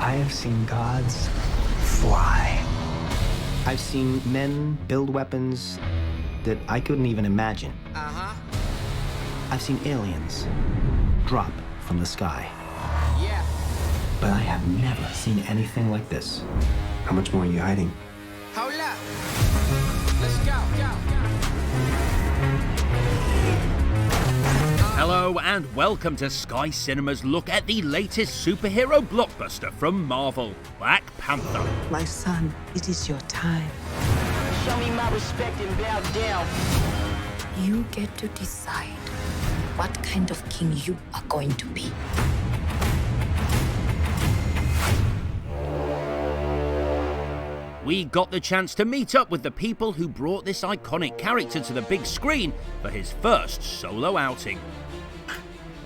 I have seen gods fly. I've seen men build weapons that I couldn't even imagine. I've seen aliens drop from the sky. Yeah. But I have never seen anything like this. How much more are you hiding? Hold up. Let's go. Hello and welcome to Sky Cinema's look at the latest superhero blockbuster from Marvel, Black Panther. My son, it is your time. Show me my respect and bow down. You get to decide what kind of king you are going to be. We got the chance to meet up with the people who brought this iconic character to the big screen for his first solo outing.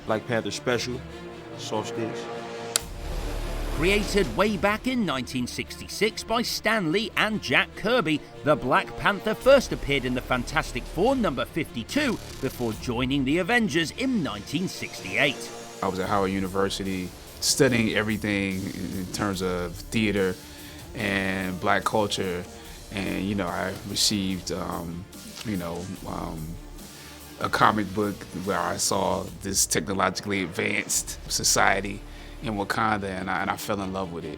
Black Panther special, soft sticks. Created way back in 1966 by Stan Lee and Jack Kirby, the Black Panther first appeared in the Fantastic Four number 52 before joining the Avengers in 1968. I was at Howard University studying everything in terms of theater and black culture, and I received a comic book where I saw this technologically advanced society in Wakanda, and I fell in love with it.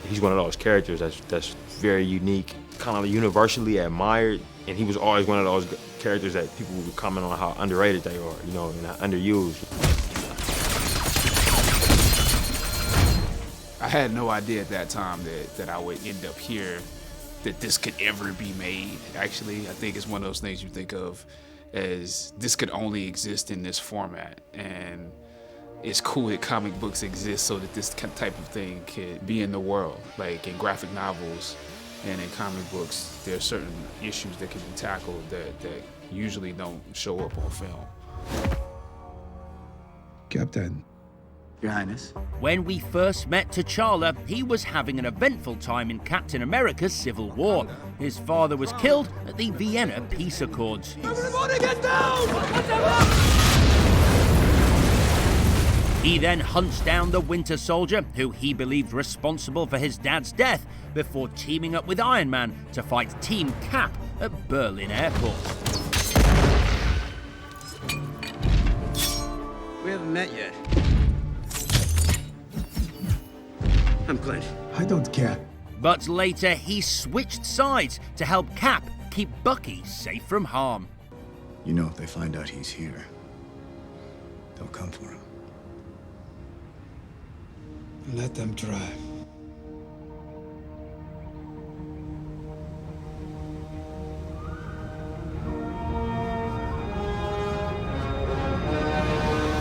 He's one of those characters that's very unique, kind of universally admired, and he was always one of those characters that people would comment on how underrated they are, and how underused. I had no idea at that time that I would end up here, that this could ever be made. Actually, I think it's one of those things you think of as this could only exist in this format. And it's cool that comic books exist so that this type of thing could be in the world. Like in graphic novels and in comic books, there are certain issues that can be tackled that usually don't show up on film. Captain. Your Highness. When we first met T'Challa, he was having an eventful time in Captain America's Civil War. His father was killed at the Vienna Peace Accords. Everybody get down! He then hunts down the Winter Soldier, who he believed responsible for his dad's death, before teaming up with Iron Man to fight Team Cap at Berlin Airport. We haven't met yet. I'm Clint. I don't care. But later he switched sides to help Cap keep Bucky safe from harm. If they find out he's here, they'll come for him. Let them try.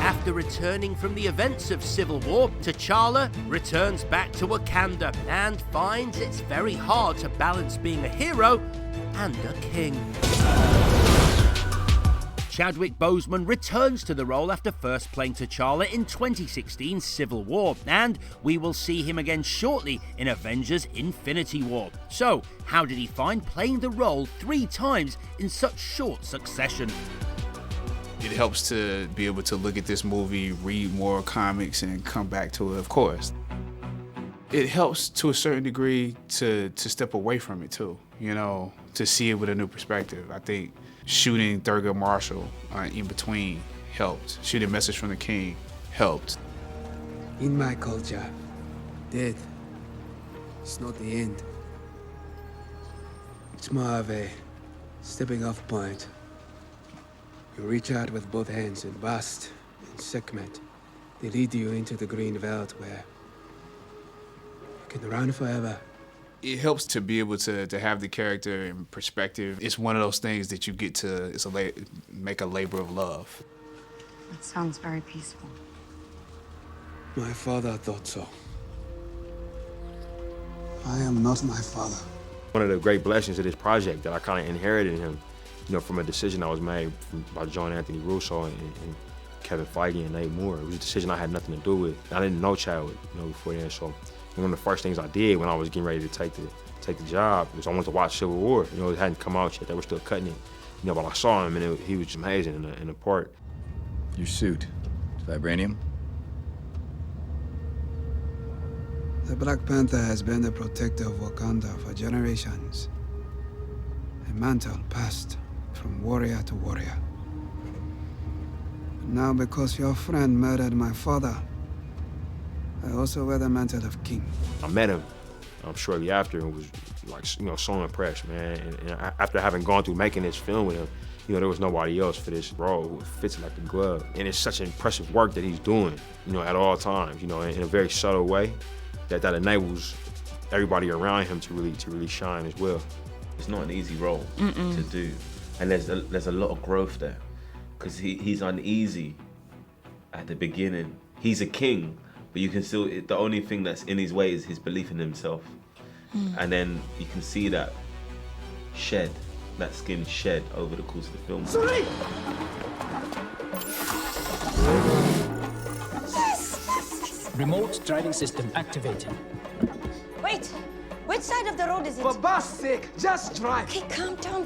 After returning from the events of Civil War, T'Challa returns back to Wakanda and finds it's very hard to balance being a hero and a king. Chadwick Boseman returns to the role after first playing T'Challa in 2016's Civil War, and we will see him again shortly in Avengers Infinity War. So, how did he find playing the role 3 times in such short succession? It helps to be able to look at this movie, read more comics, and come back to it, of course. It helps to a certain degree to step away from it too, to see it with a new perspective. I think shooting Thurgood Marshall in between helped. Shooting Message from the King helped. In my culture, death is not the end. It's more of a stepping off point. You reach out with both hands and bust and segment. They lead you into the green veldt where you can run forever. It helps to be able to have the character in perspective. It's one of those things that you get to make a labor of love. That sounds very peaceful. My father thought so. I am not my father. One of the great blessings of this project that I kind of inherited him, from a decision that was made by John Anthony Russo and Kevin Feige and Nate Moore. It was a decision I had nothing to do with. I didn't know Chadwick, before then. So one of the first things I did when I was getting ready to take the job was I wanted to watch Civil War. It hadn't come out yet. They were still cutting it. But I saw him and he was just amazing in the part. Your suit, vibranium? The Black Panther has been the protector of Wakanda for generations. A mantle passed from warrior to warrior. Now, because your friend murdered my father, I also wear the mantle of king. I met him shortly after and was like, so impressed, man. And after having gone through making this film with him, there was nobody else for this role who fits like a glove. And it's such impressive work that he's doing, at all times, in a very subtle way that enables everybody around him to really shine as well. It's not an easy role to do, and there's a lot of growth there, because he's uneasy at the beginning. He's a king, but you can still, the only thing that's in his way is his belief in himself. And then you can see that skin shed over the course of the film. Sorry! Remote driving system activated. Wait, which side of the road is it? For God's sake, just drive. Okay, calm down.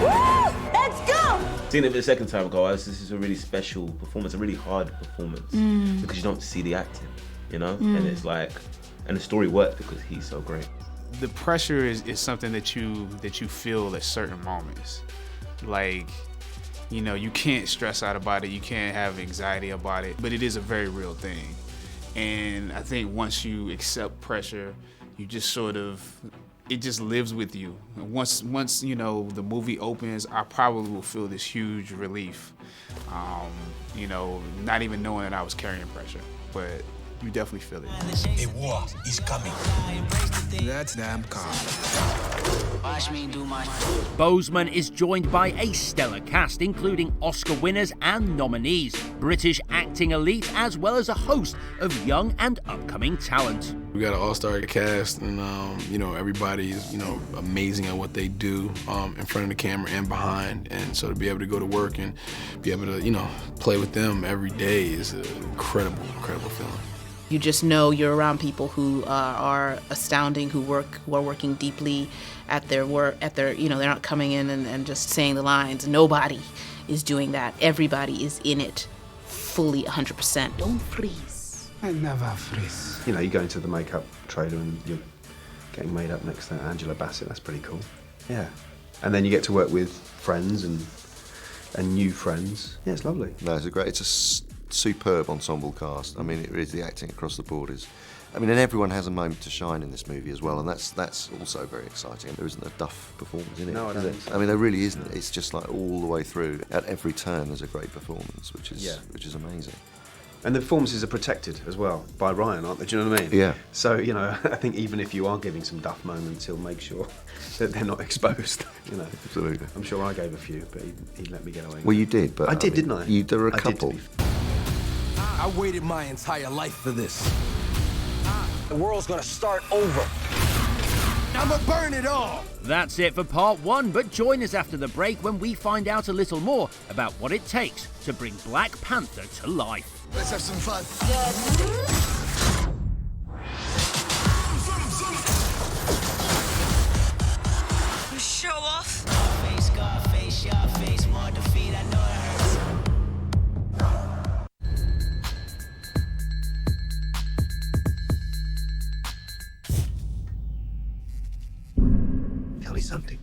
Woo! Let's go! Seeing it the second time ago, this is a really special performance, a really hard performance, because you don't see the acting, and it's like, and the story works because he's so great. The pressure is something that you feel at certain moments. Like, you can't stress out about it, you can't have anxiety about it, but it is a very real thing. And I think once you accept pressure, you just it just lives with you. And once the movie opens, I probably will feel this huge relief. Not even knowing that I was carrying pressure, but you definitely feel it. A war is coming. That's damn calm. Watch me do my... Boseman is joined by a stellar cast, including Oscar winners and nominees, British acting elite, as well as a host of young and upcoming talent. We got an all-star cast, and everybody is amazing at what they do in front of the camera and behind. And so to be able to go to work and be able to play with them every day is an incredible feeling. You just know you're around people who are astounding, who are working deeply at their work, they're not coming in and just saying the lines. Nobody is doing that. Everybody is in it fully 100%. Don't freeze. I never freeze. You go into the makeup trailer and you're getting made up next to Angela Bassett. That's pretty cool. Yeah. And then you get to work with friends and new friends. Yeah, it's lovely. No, it's a superb ensemble cast. I mean, it is, the acting across the board is, and everyone has a moment to shine in this movie as well, and that's also very exciting. There isn't a duff performance in it. No, I don't think so. there really isn't. It's just like all the way through. At every turn, there's a great performance, which is amazing. And the performances are protected as well by Ryan, aren't they? Do you know what I mean? Yeah. So, I think even if you are giving some duff moments, he'll make sure that they're not exposed, Absolutely. I'm sure I gave a few, but he let me get away with Well, you did, but... I did, didn't I? There were a couple. I waited my entire life for this. The world's gonna start over. I'ma burn it all. That's it for part one, but join us after the break when we find out a little more about what it takes to bring Black Panther to life. Let's have some fun. You show off. Scarface, your face, more defeat, I know it hurts. Tell me something.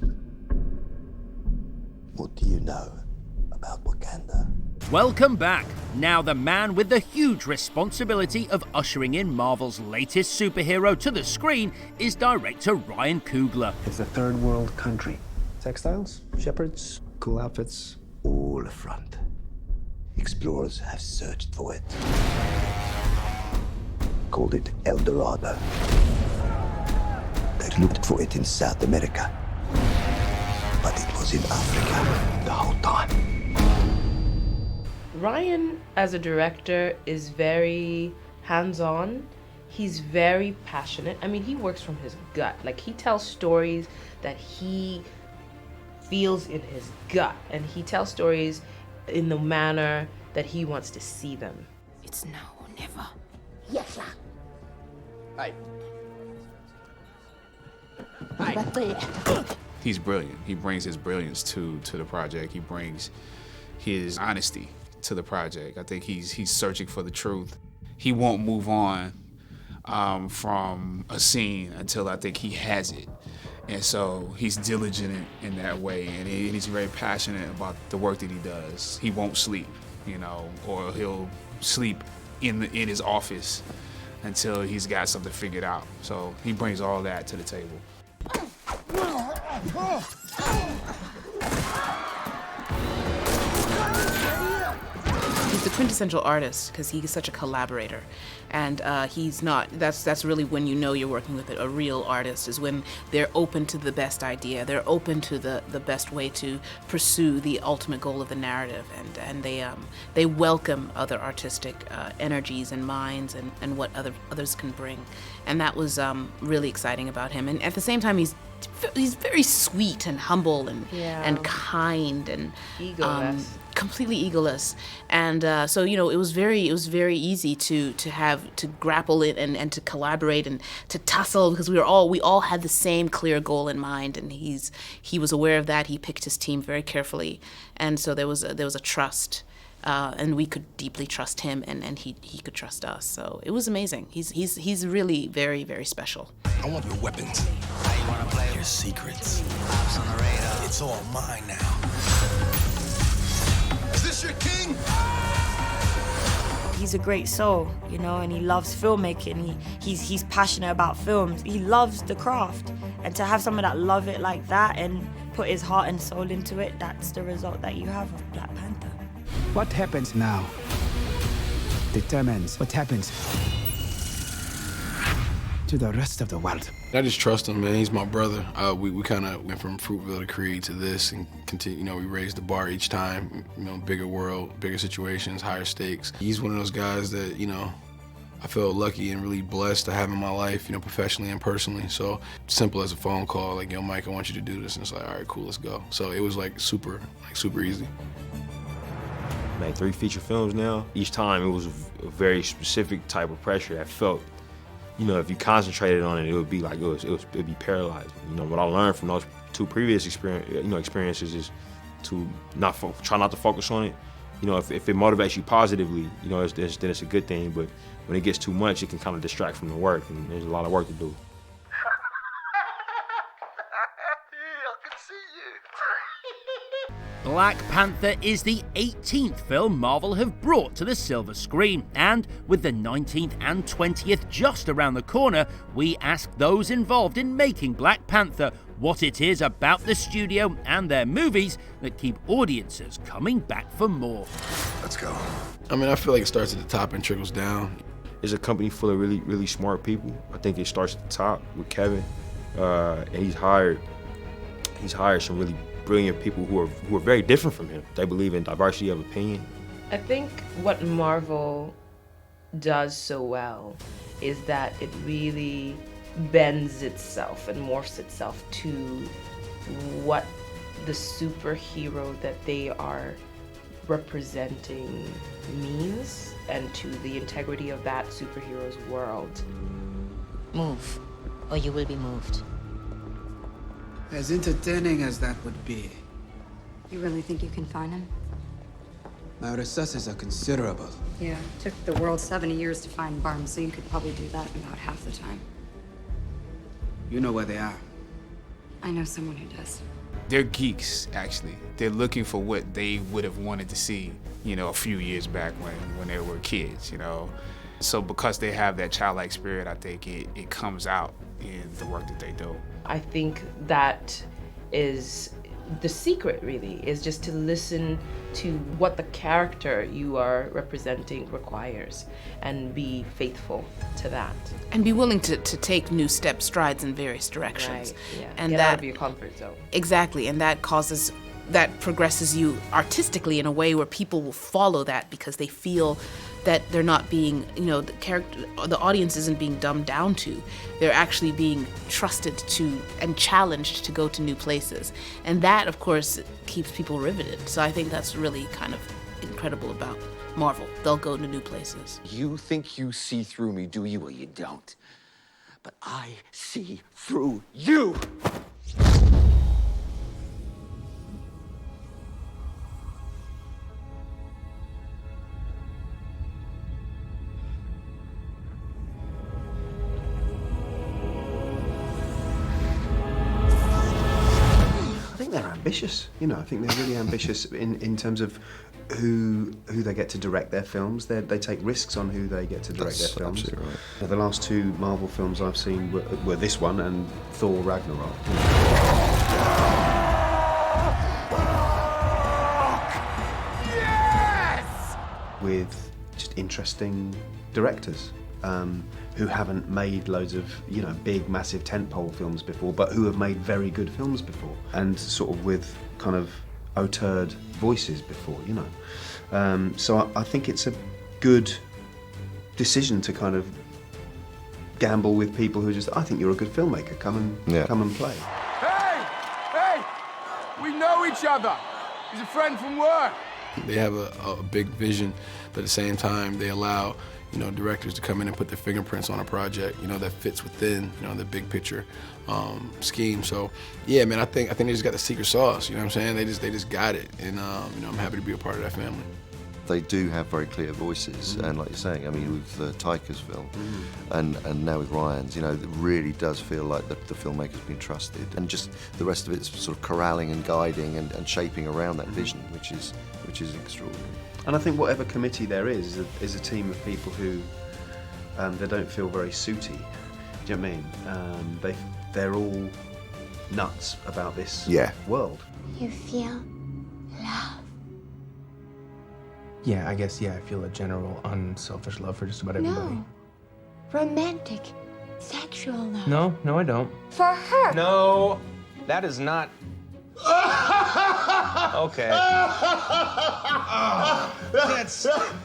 What do you know about Wakanda? Welcome back. Now the man with the huge responsibility of ushering in Marvel's latest superhero to the screen is director Ryan Coogler. It's a third world country. Textiles, shepherds, cool outfits. All front. Explorers have searched for it. Called it El Dorado. They looked for it in South America. But it was in Africa the whole time. Ryan, as a director, is very hands-on. He's very passionate. He works from his gut. Like, he tells stories that he feels in his gut, and he tells stories in the manner that he wants to see them. It's now or never. Yes, sir. Hey. He's brilliant. He brings his brilliance to the project. He brings his honesty to the project. I think he's searching for the truth. He won't move on from a scene until I think he has it. And so he's diligent in that way, and he's very passionate about the work that he does. He won't sleep, or he'll sleep in his office until he's got something figured out. So he brings all that to the table. He's the quintessential artist because he's such a collaborator, and he's not. That's really when you know you're working with a real artist, is when they're open to the best idea, they're open to the best way to pursue the ultimate goal of the narrative, and they welcome other artistic energies and minds and what others can bring, and that was really exciting about him. And at the same time, he's very sweet and humble and kind and egoless. Completely egoless, and so it was very easy to grapple it and to collaborate and to tussle, because we all had the same clear goal in mind, and he was aware of that. He picked his team very carefully, and so there was a trust, and we could deeply trust him, and he could trust us. So it was amazing. He's really very, very special. I want your weapons. Your secrets. It's all mine now. Is this your king? He's a great soul, and he loves filmmaking. He's passionate about films. He loves the craft. And to have someone that love it like that and put his heart and soul into it, that's the result that you have of Black Panther. What happens now determines what happens to the rest of the world. I just trust him, man. He's my brother. We kind of went from Fruitville to Creed to this, and continue. We raised the bar each time. Bigger world, bigger situations, higher stakes. He's one of those guys that I feel lucky and really blessed to have in my life, professionally and personally. So simple as a phone call, like, yo, Mike, I want you to do this, and it's like, all right, cool, let's go. So it was super easy. Made 3 feature films now. Each time it was a very specific type of pressure. I felt, if you concentrated on it, it would be like it'd be paralyzing. What I learned from those 2 previous experiences is to try not to focus on it. If it motivates you positively, then it's a good thing. But when it gets too much, it can kind of distract from the work, and there's a lot of work to do. Black Panther is the 18th film Marvel have brought to the silver screen, and with the 19th and 20th just around the corner, we ask those involved in making Black Panther what it is about the studio and their movies that keep audiences coming back for more. Let's go. I feel like it starts at the top and trickles down. It's a company full of really, really smart people. I think it starts at the top with Kevin, and he's hired some really brilliant people who are very different from him. They believe in diversity of opinion. I think what Marvel does so well is that it really bends itself and morphs itself to what the superhero that they are representing means, and to the integrity of that superhero's world. Move, or you will be moved. As entertaining as that would be, You really think you can find him? my resources are considerable. Yeah, took the world 70 years to find Barm, so you could probably do that in about half the time. You know where they are. I know someone who does. They're geeks, actually. They're looking for what they would have wanted to see, a few years back when they were kids, So because they have that childlike spirit, I think it comes out in the work that they do. I think that is the secret, really, is just to listen to what the character you are representing requires and be faithful to that. And be willing to take new strides in various directions. Right, yeah. And Get that, out of your comfort zone. Exactly, and that progresses you artistically in a way where people will follow that because they feel that they're not being, the audience isn't being dumbed down to. They're actually being trusted to and challenged to go to new places. And that, of course, keeps people riveted. So I think that's really kind of incredible about Marvel. They'll go to new places. You think you see through me, do you? Well, you don't. But I see through you! ambitious. You know, I think they're really ambitious in terms of who they get to direct their films. They take risks on who they get to direct their films. Absolutely right. The last two Marvel films I've seen were this one and Thor Ragnarok. Yes! With just interesting directors who haven't made loads of, you know, big, massive tentpole films before, but who have made very good films before, and sort of with kind of auteured voices before, you know. So I think it's a good decision to kind of gamble with people who just, I think you're a good filmmaker, come and play. Hey! We know each other. He's a friend from work. They have a big vision, but at the same time, they allow, you know, directors to come in and put their fingerprints on a project, you know, that fits within, you know, the big picture scheme. So, yeah, man, I think they just got the secret sauce. You know what I'm saying? They just got it, and you know, I'm happy to be a part of that family. They do have very clear voices, and like you're saying, I mean, with Taika's film, and now with Ryan's, you know, it really does feel like the filmmaker's been trusted, and just the rest of it's sort of corralling and guiding and shaping around that vision, which is extraordinary. And I think whatever committee there is a team of people who they don't feel very suity. Do you know what I mean? They're all nuts about this world. You feel love. Yeah, I guess, I feel a general unselfish love for just about everybody. No. Romantic, sexual love. No, I don't. For her. No, that is not... Okay.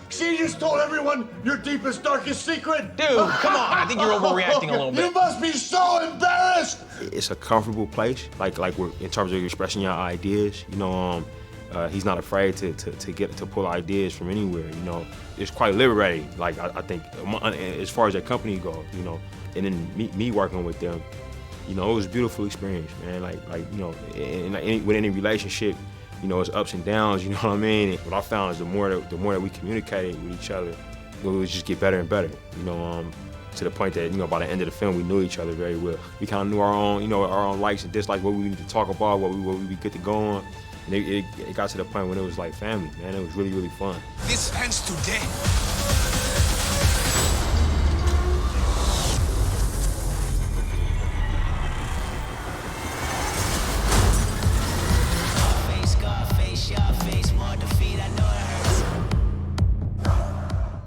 She just told everyone your deepest, darkest secret. Dude, come on. I think you're overreacting a little bit. You must be so embarrassed. It's a comfortable place, like we're in terms of expressing your ideas. You know, he's not afraid to pull ideas from anywhere. You know, it's quite liberating. Like I think as far as that company goes, you know, and then me working with them, you know, it was a beautiful experience, man. Like you know, with any relationship, you know, it's ups and downs. You know what I mean? And what I found is the more that we communicated with each other, we would just get better and better. You know, to the point that, you know, by the end of the film, we knew each other very well. We kind of knew our own likes and dislikes, what we needed to talk about, what we be good to go on. And it got to the point when it was like family, man. It was really, really fun. This ends today.